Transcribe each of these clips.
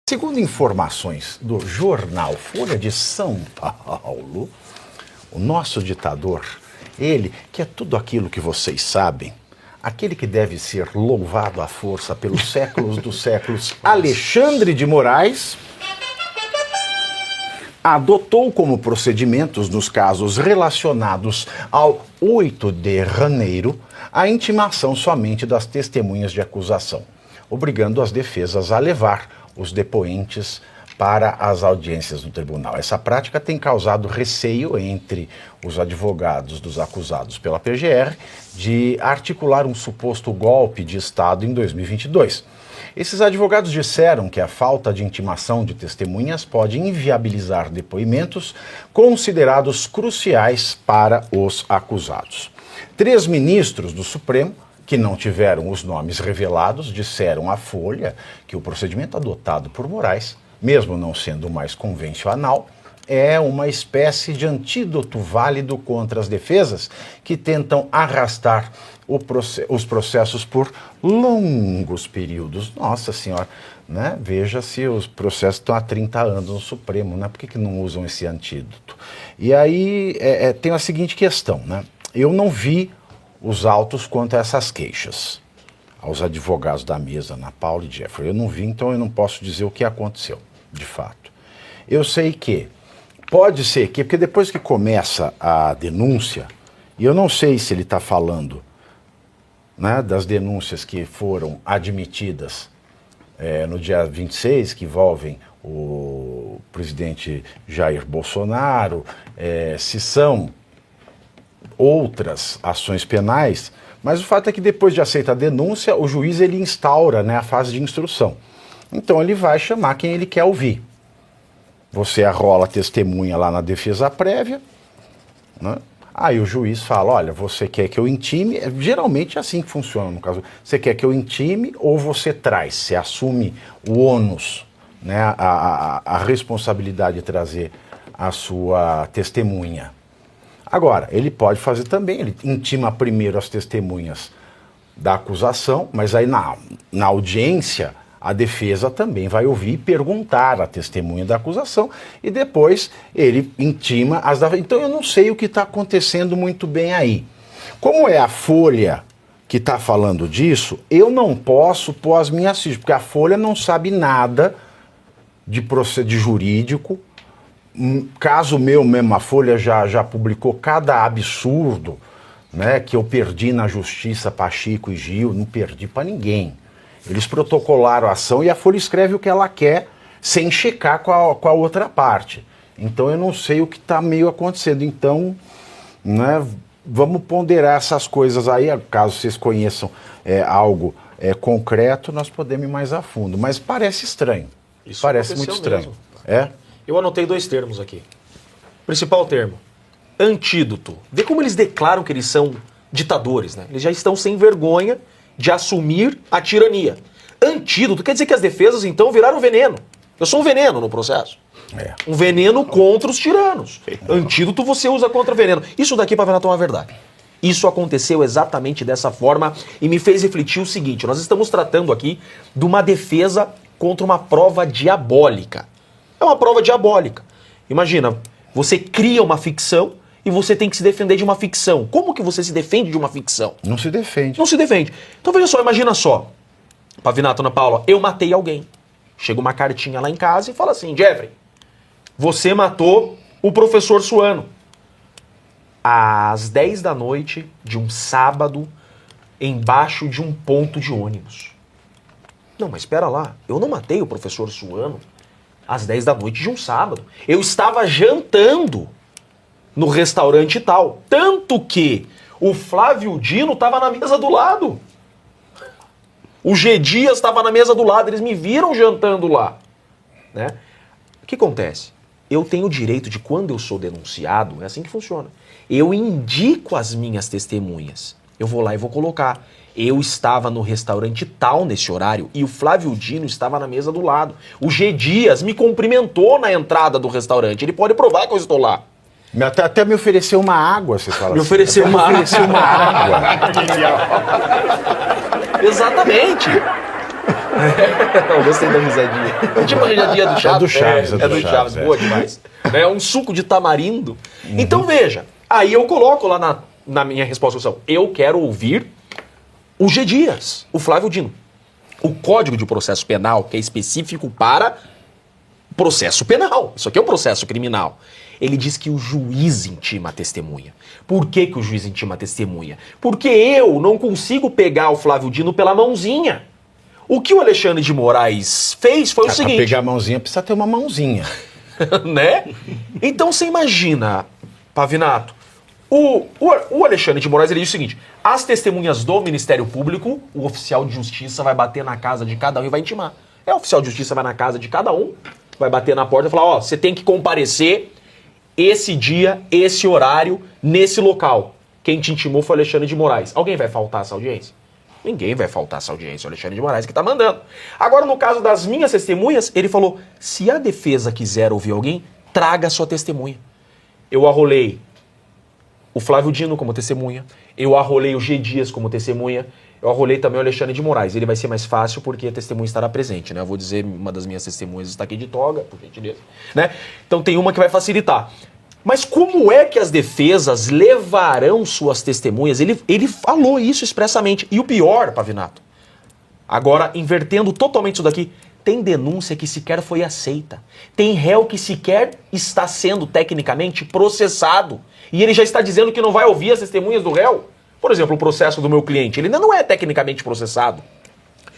Segundo informações do jornal Folha de São Paulo, o nosso ditador, ele, que é tudo aquilo que vocês sabem, aquele que deve ser louvado à força pelos séculos dos séculos, Alexandre de Moraes, adotou como procedimentos nos casos relacionados ao 8 de janeiro a intimação somente das testemunhas de acusação, obrigando as defesas a levar os depoentes para as audiências no tribunal. Essa prática tem causado receio entre os advogados dos acusados pela PGR de articular um suposto golpe de Estado em 2022. Esses advogados disseram que a falta de intimação de testemunhas pode inviabilizar depoimentos considerados cruciais para os acusados. 3 ministros do Supremo, que não tiveram os nomes revelados, disseram à Folha que o procedimento adotado por Moraes, mesmo não sendo mais convencional, é uma espécie de antídoto válido contra as defesas que tentam arrastar os processos por longos períodos. Nossa Senhora, né? Veja se os processos estão há 30 anos no Supremo, né? Por que não usam esse antídoto? E aí tem a seguinte questão, né? Eu não vi os autos quanto a essas queixas aos advogados da mesa, Ana Paula e Jeffrey. Eu não vi, então eu não posso dizer o que aconteceu, de fato. Eu sei que, pode ser que, porque depois que começa a denúncia, e eu não sei se ele está falando, né, das denúncias que foram admitidas no dia 26, que envolvem o presidente Jair Bolsonaro, se são outras ações penais, mas o fato é que depois de aceitar a denúncia, o juiz ele instaura, né, a fase de instrução. Então ele vai chamar quem ele quer ouvir. Você arrola a testemunha lá na defesa prévia, né? Aí o juiz fala, olha, você quer que eu intime? Geralmente é assim que funciona no caso. Você quer que eu intime ou você traz? Você assume o ônus, né, a responsabilidade de trazer a sua testemunha. Agora, ele pode fazer também, ele intima primeiro as testemunhas da acusação, mas aí na audiência a defesa também vai ouvir e perguntar a testemunha da acusação e depois ele intima as da... Então eu não sei o que está acontecendo muito bem aí. Como é a Folha que está falando disso, eu não posso pôr as minhas fichas, porque a Folha não sabe nada de jurídico. Caso meu mesmo, a Folha já publicou cada absurdo, né, que eu perdi na justiça para Chico e Gil, não perdi para ninguém. Eles protocolaram a ação e a Folha escreve o que ela quer sem checar com a outra parte. Então eu não sei o que está meio acontecendo. Então, né, vamos ponderar essas coisas aí, caso vocês conheçam algo concreto, nós podemos ir mais a fundo. Mas parece estranho. Isso parece muito estranho. Mesmo. Eu anotei 2 termos aqui. Principal termo, antídoto. Vê como eles declaram que eles são ditadores, né? Eles já estão sem vergonha de assumir a tirania. Antídoto quer dizer que as defesas, então, viraram veneno. Eu sou um veneno no processo. Um veneno contra os tiranos. Antídoto você usa contra veneno. Isso daqui, Pavinato, é uma verdade. Isso aconteceu exatamente dessa forma e me fez refletir o seguinte, nós estamos tratando aqui de uma defesa contra uma prova diabólica. É uma prova diabólica. Imagina, você cria uma ficção e você tem que se defender de uma ficção. Como que você se defende de uma ficção? Não se defende. Não se defende. Então veja só, imagina só. Pavinato, Ana Paula, eu matei alguém. Chega uma cartinha lá em casa e fala assim, Jeffrey, você matou o professor Suano. Às 10 da noite de um sábado, embaixo de um ponto de ônibus. Não, mas espera lá, eu não matei o professor Suano às 10 da noite de um sábado. Eu estava jantando no restaurante tal. Tanto que o Flávio Dino estava na mesa do lado. O G. Dias estava na mesa do lado. Eles me viram jantando lá. Né? O que acontece? Eu tenho o direito de, quando eu sou denunciado, é assim que funciona. Eu indico as minhas testemunhas. Eu vou lá e vou colocar. Eu estava no restaurante tal nesse horário e o Flávio Dino estava na mesa do lado. O G. Dias me cumprimentou na entrada do restaurante. Ele pode provar que eu estou lá. Até me ofereceu uma água, você fala. Me ofereceu uma água. Ofereceu uma água. Exatamente. Eu gostei da risadinha. Tipo a risadinha do Chaves. É do Chaves, é do Chaves. Boa demais. É um suco de tamarindo. Então veja, aí eu coloco lá na minha resposta, eu quero ouvir o G. Dias, o Flávio Dino. O Código de Processo Penal, que é específico para processo penal. Isso aqui é um processo criminal. Ele diz que o juiz intima a testemunha. Por que o juiz intima a testemunha? Porque eu não consigo pegar o Flávio Dino pela mãozinha. O que o Alexandre de Moraes fez foi o seguinte... Para pegar a mãozinha precisa ter uma mãozinha. Né? Então você imagina, Pavinato, o Alexandre de Moraes ele diz o seguinte: as testemunhas do Ministério Público, o oficial de justiça vai bater na casa de cada um e vai intimar. O oficial de justiça vai na casa de cada um, vai bater na porta e falar, ó, você tem que comparecer esse dia, esse horário, nesse local. Quem te intimou foi o Alexandre de Moraes. Alguém vai faltar essa audiência? Ninguém vai faltar essa audiência, o Alexandre de Moraes que tá mandando. Agora, no caso das minhas testemunhas, ele falou, se a defesa quiser ouvir alguém, traga a sua testemunha. Eu arrolei o Flávio Dino como testemunha, eu arrolei o G. Dias como testemunha, eu arrolei também o Alexandre de Moraes. Ele vai ser mais fácil porque a testemunha estará presente, né? Eu vou dizer, uma das minhas testemunhas está aqui de toga, por gentileza, né? Então tem uma que vai facilitar. Mas como é que as defesas levarão suas testemunhas? Ele falou isso expressamente. E o pior, Pavinato, agora invertendo totalmente isso daqui, tem denúncia que sequer foi aceita. Tem réu que sequer está sendo tecnicamente processado. E ele já está dizendo que não vai ouvir as testemunhas do réu. Por exemplo, o processo do meu cliente, ele ainda não é tecnicamente processado.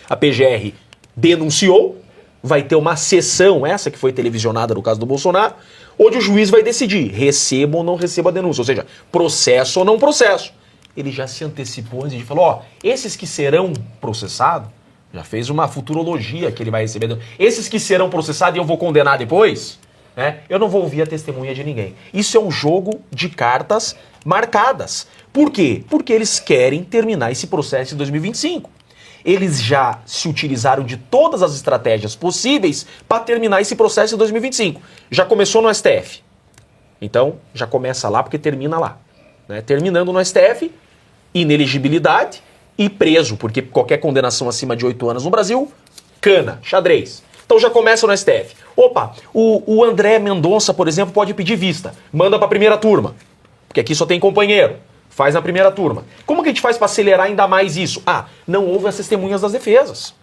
A PGR denunciou, vai ter uma sessão, essa que foi televisionada no caso do Bolsonaro, onde o juiz vai decidir, receba ou não receba a denúncia, ou seja, processo ou não processo. Ele já se antecipou antes de falar, ó, esses que serão processados, já fez uma futurologia que ele vai receber, esses que serão processados e eu vou condenar depois, né, eu não vou ouvir a testemunha de ninguém. Isso é um jogo de cartas marcadas. Por quê? Porque eles querem terminar esse processo em 2025. Eles já se utilizaram de todas as estratégias possíveis para terminar esse processo em 2025. Já começou no STF. Então, já começa lá porque termina lá. Né? Terminando no STF, inelegibilidade e preso, porque qualquer condenação acima de 8 anos no Brasil, cana, xadrez. Então já começa no STF. Opa, o André Mendonça, por exemplo, pode pedir vista. Manda para a primeira turma, porque aqui só tem companheiro. Faz na primeira turma. Como que a gente faz para acelerar ainda mais isso? Ah, não houve as testemunhas das defesas.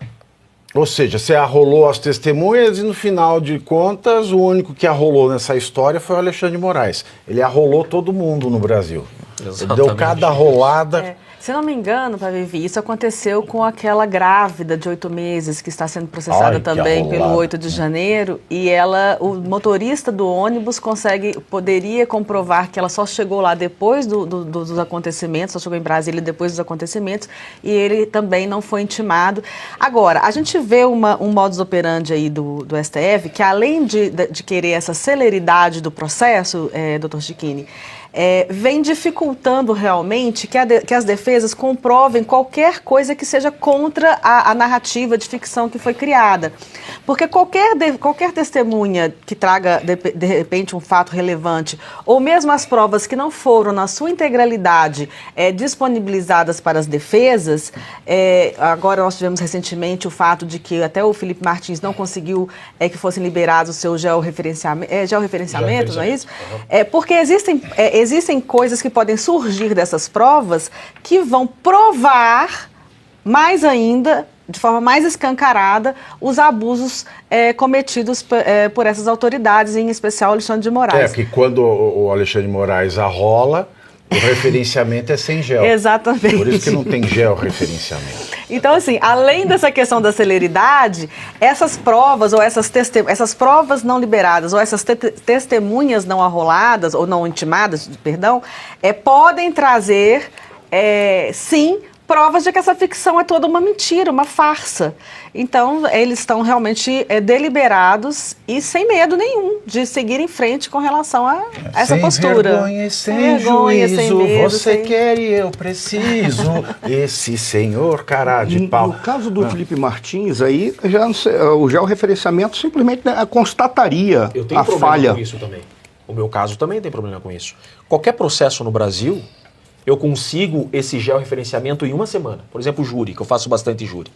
Ou seja, você arrolou as testemunhas e no final de contas o único que arrolou nessa história foi o Alexandre de Moraes. Ele arrolou todo mundo no Brasil. Exatamente. Deu cada rolada... Se não me engano, Vivi, isso aconteceu com aquela grávida de 8 meses que está sendo processada também pelo 8 de janeiro e o motorista do ônibus poderia comprovar que ela só chegou lá depois dos acontecimentos, só chegou em Brasília depois dos acontecimentos e ele também não foi intimado. Agora, a gente vê um modus operandi aí do STF que além de querer essa celeridade do processo, doutor Chiquini, vem dificultando realmente que as defesas comprovem qualquer coisa que seja contra a narrativa de ficção que foi criada. Porque qualquer testemunha que traga, de repente, um fato relevante, ou mesmo as provas que não foram, na sua integralidade, disponibilizadas para as defesas, agora nós tivemos recentemente o fato de que até o Felipe Martins não conseguiu que fossem liberados o seu georreferenciamento, não é isso? Uhum. Porque existem coisas que podem surgir dessas provas que vão provar mais ainda, de forma mais escancarada, os abusos cometidos por essas autoridades, em especial o Alexandre de Moraes. Porque quando o Alexandre de Moraes arrola, o referenciamento é sem gel. Exatamente. Por isso que não tem georreferenciamento. Então, assim, além dessa questão da celeridade, essas provas ou essas provas não liberadas ou essas testemunhas não arroladas ou não intimadas, perdão, podem trazer, sim, provas de que essa ficção é toda uma mentira, uma farsa. Então, eles estão realmente deliberados e sem medo nenhum de seguir em frente com relação a essa postura. Vergonha e sem juízo, sem medo, você quer e eu preciso, esse senhor cara de pau. No caso do Felipe Martins, aí o georreferenciamento simplesmente constataria a falha. Eu tenho problema com isso também. O meu caso também tem problema com isso. Qualquer processo no Brasil, eu consigo esse georreferenciamento em uma semana. Por exemplo, o júri, que eu faço bastante júri.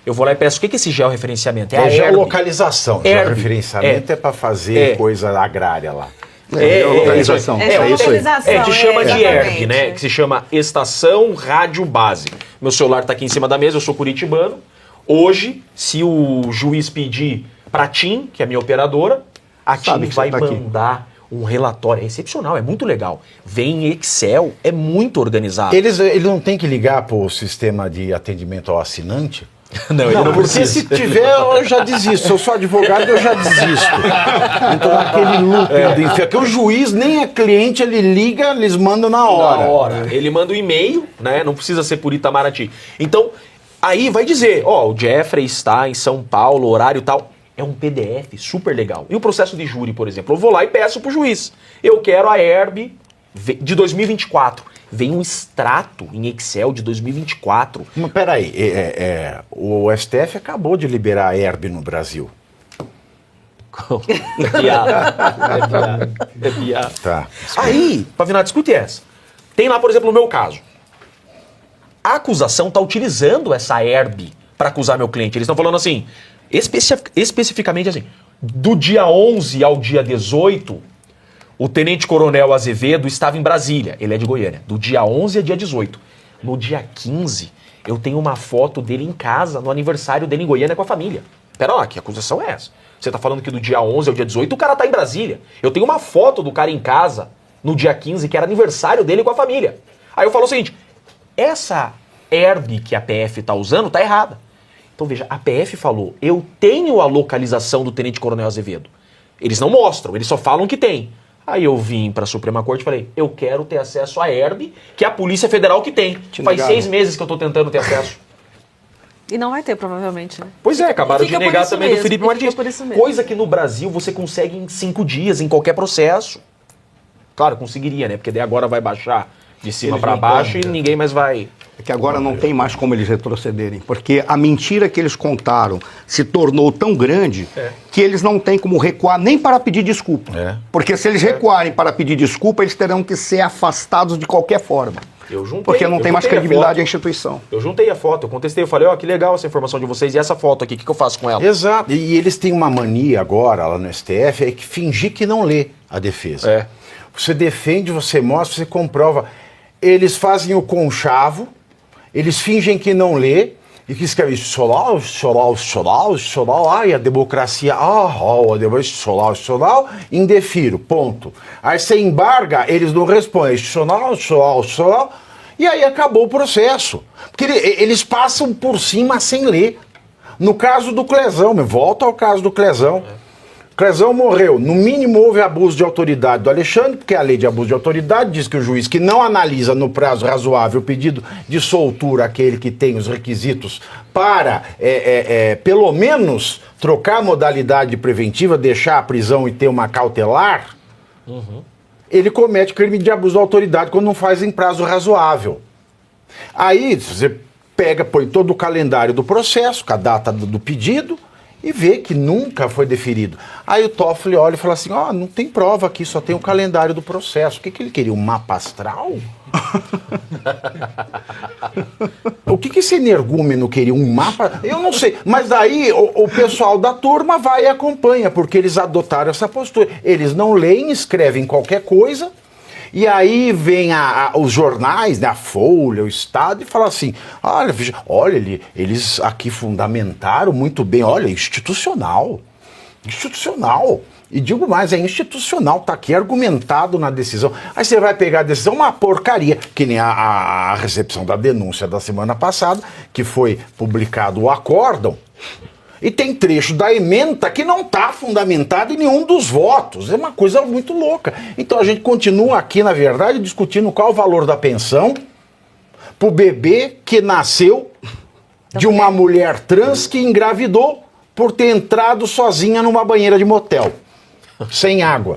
Eu vou lá e peço, o que é esse georreferenciamento? É a herb. geolocalização. Herb. Georreferenciamento é para fazer coisa agrária lá. Geolocalização. É É isso aí. geolocalização. Que chama de exatamente. ERB, né? Que se chama Estação Rádio Base. Meu celular tá aqui em cima da mesa, eu sou curitibano. Hoje, se o juiz pedir pra TIM, que é a minha operadora, a TIM Sabe que vai você tá aqui. mandar um relatório. É excepcional, é muito legal. Vem em Excel, é muito organizado. Eles não têm que ligar para o sistema de atendimento ao assinante? Não, ele Não, não porque precisa. se tiver, eu já desisto. Se eu sou advogado, eu já desisto. Então, aquele loop do inferno. Porque o juiz nem é cliente, ele liga, eles mandam na hora. Na hora. Ele manda um e-mail, né? Não precisa ser por Itamaraty. Então, aí vai dizer, ó, o Jeffrey está em São Paulo, horário tal. É um PDF super legal. E o processo de júri, por exemplo? Eu vou lá e peço pro juiz. Eu quero a ERB de 2024. Vem um extrato em Excel de 2024. Mas peraí, o STF acabou de liberar a ERB no Brasil. É piada. É piada. Tá. Aí, Pavinato, escute essa. Tem lá, por exemplo, no meu caso. A acusação está utilizando essa ERB para acusar meu cliente. Eles estão falando assim, especificamente assim, do dia 11 ao dia 18, o tenente-coronel Azevedo estava em Brasília. Ele é de Goiânia. Do dia 11 a dia 18. No dia 15, eu tenho uma foto dele em casa, no aniversário dele em Goiânia com a família. Pera lá, que acusação é essa? Você tá falando que do dia 11 ao dia 18 o cara tá em Brasília. Eu tenho uma foto do cara em casa no dia 15, que era aniversário dele com a família. Aí eu falo o seguinte, essa ERB que a PF tá usando tá errada. Então veja, a PF falou, eu tenho a localização do tenente-coronel Azevedo. Eles não mostram, eles só falam que tem. Aí eu vim pra Suprema Corte e falei, eu quero ter acesso à ERB, que é a Polícia Federal que tem. Faz negaram. 6 meses que eu tô tentando ter acesso. E não vai ter, provavelmente, né? Pois é, acabaram de Fica por negar isso também mesmo, do Felipe fica Martins. por isso mesmo. Coisa que no Brasil você consegue em 5 dias, em qualquer processo. Claro, conseguiria, né? Porque daí agora vai baixar de cima Eles pra não baixo podem, e ninguém mais vai... É que agora não tem mais como eles retrocederem, porque a mentira que eles contaram se tornou tão grande que eles não têm como recuar nem para pedir desculpa. É. Porque se eles recuarem para pedir desculpa, eles terão que ser afastados de qualquer forma. Eu juntei, Porque não eu tem mais juntei a credibilidade foto. à instituição. Eu juntei a foto, eu contestei, eu falei, ó, que legal essa informação de vocês e essa foto aqui, o que eu faço com ela? Exato. E eles têm uma mania agora, lá no STF, é que fingir que não lê a defesa. É. Você defende, você mostra, você comprova. Eles fazem o conchavo, eles fingem que não lê, e que escrevem Solau, ai, a democracia, Solau, indefiro, ponto. Aí você embarga, eles não respondem, Solau, e aí acabou o processo. Porque eles passam por cima sem ler. No caso do Clezão, volta ao caso do Clezão. Clezão morreu. No mínimo houve abuso de autoridade do Alexandre, porque a lei de abuso de autoridade diz que o juiz que não analisa no prazo razoável o pedido de soltura aquele que tem os requisitos para, pelo menos, trocar a modalidade preventiva, deixar a prisão e ter uma cautelar, ele comete crime de abuso de autoridade quando não faz em prazo razoável. Aí você põe todo o calendário do processo, com a data do pedido, e vê que nunca foi deferido. Aí o Toffoli olha e fala assim, não tem prova aqui, só tem o calendário do processo. O que ele queria? Um mapa astral? O que esse energúmeno queria? Um mapa? Eu não sei. Mas daí o pessoal da turma vai e acompanha, porque eles adotaram essa postura. Eles não leem, escrevem qualquer coisa, e aí vem os jornais, né, a Folha, o Estado, e fala assim, olha, eles aqui fundamentaram muito bem, olha, institucional. E digo mais, é institucional, tá aqui argumentado na decisão. Aí você vai pegar a decisão, uma porcaria, que nem a recepção da denúncia da semana passada, que foi publicado o acórdão, e tem trecho da ementa que não está fundamentado em nenhum dos votos. É uma coisa muito louca. Então a gente continua aqui, na verdade, discutindo qual o valor da pensão para o bebê que nasceu de uma mulher trans que engravidou por ter entrado sozinha numa banheira de motel, sem água.